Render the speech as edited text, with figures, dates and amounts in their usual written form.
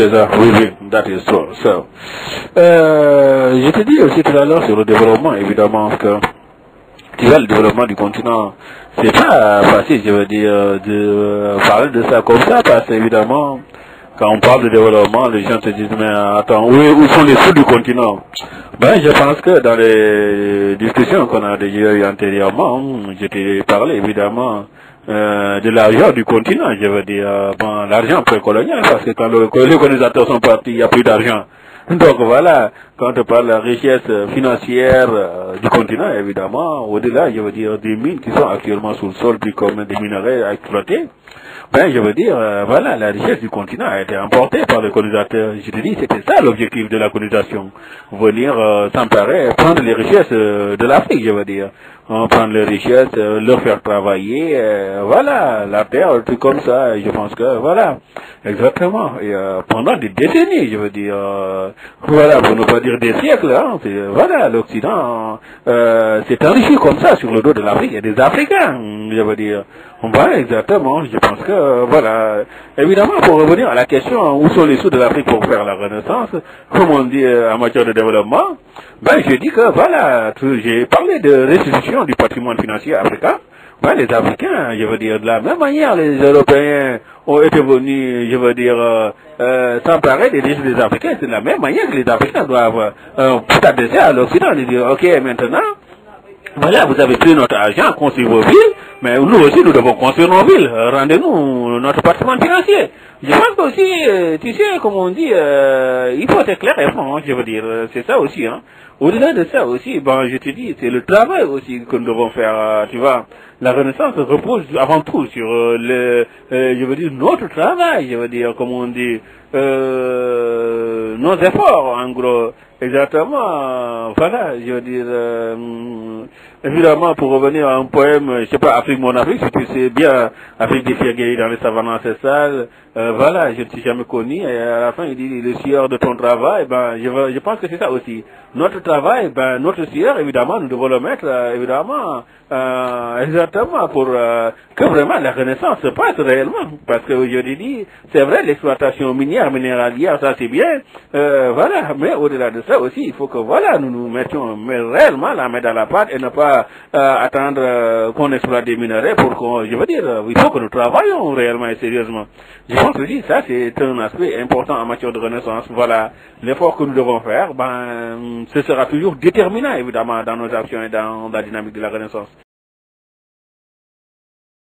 déjà, oui, oui, that is so. Je te dis aussi tout à l'heure sur le développement, évidemment, que tu vois, le développement du continent, c'est pas facile, je veux dire, de parler de ça comme ça, parce qu'évidemment, quand on parle de développement, les gens se disent, mais attends, où sont les sous du continent? Ben, je pense que dans les discussions qu'on a déjà eues antérieurement, je t'ai parlé évidemment de l'argent du continent, je veux dire, bon, l'argent précolonial, parce que quand les colonisateurs sont partis, il n'y a plus d'argent. Donc voilà, quand on parle de la richesse financière du continent, évidemment, au-delà, je veux dire, des mines qui sont actuellement sous le sol, puis comme des minerais à exploiter, ben, je veux dire, voilà, la richesse du continent a été emportée par les colonisateurs. Je te dis, c'était ça l'objectif de la colonisation. Venir s'emparer, prendre les richesses de l'Afrique, je veux dire. Prendre les richesses, leur faire travailler, voilà, la terre, tout comme ça, je pense que, voilà, exactement. Et pendant des décennies, je veux dire, voilà, pour ne pas dire des siècles, hein, voilà, l'Occident s'est enrichi comme ça sur le dos de l'Afrique. Il y a des Africains, je veux dire. Voilà, exactement, je pense que, voilà, évidemment, pour revenir à la question, où sont les sous de l'Afrique pour faire la renaissance, comme on dit en matière de développement, ben, je dis que, voilà, j'ai parlé de restitution du patrimoine financier africain. Ben, les Africains, je veux dire, de la même manière, les Européens ont été venus, je veux dire, s'emparer des richesses des Africains. C'est de la même manière que les Africains doivent s'adresser à l'Occident et dire, ok, maintenant, voilà, vous avez pris notre argent, construit vos villes, mais nous aussi, nous devons construire nos villes. Rendez-nous notre patrimoine financier. Je pense que aussi, tu sais, comme on dit, il faut être clair et franc, je veux dire, c'est ça aussi. Hein. Au-delà de ça aussi, ben, je te dis, c'est le travail aussi que nous devons faire, tu vois. La Renaissance repose avant tout sur je veux dire, notre travail, je veux dire, comme on dit, nos efforts, en gros. Exactement, voilà, je veux dire, évidemment, pour revenir à un poème, je sais pas, Afrique, mon Afrique, si tu sais bien, Afrique des filles guéries dans les savanes ancestrales, voilà, je ne suis jamais connu, et à la fin, il dit, le sieur de ton travail, ben, je pense que c'est ça aussi. Notre travail, ben, notre sieur, évidemment, nous devons le mettre, évidemment, exactement, pour que vraiment la renaissance se passe réellement. Parce que je dis, c'est vrai, l'exploitation minière, minéralière, ça c'est bien, voilà, mais au-delà de ça aussi, il faut que voilà, nous nous mettions réellement la main dans la pâte et ne pas attendre qu'on exploite des minerais pour qu'on, je veux dire, il faut que nous travaillons réellement et sérieusement. Je pense que ça c'est un aspect important en matière de renaissance. Voilà, l'effort que nous devons faire, ben, ce sera toujours déterminant évidemment dans nos actions et dans la dynamique de la renaissance.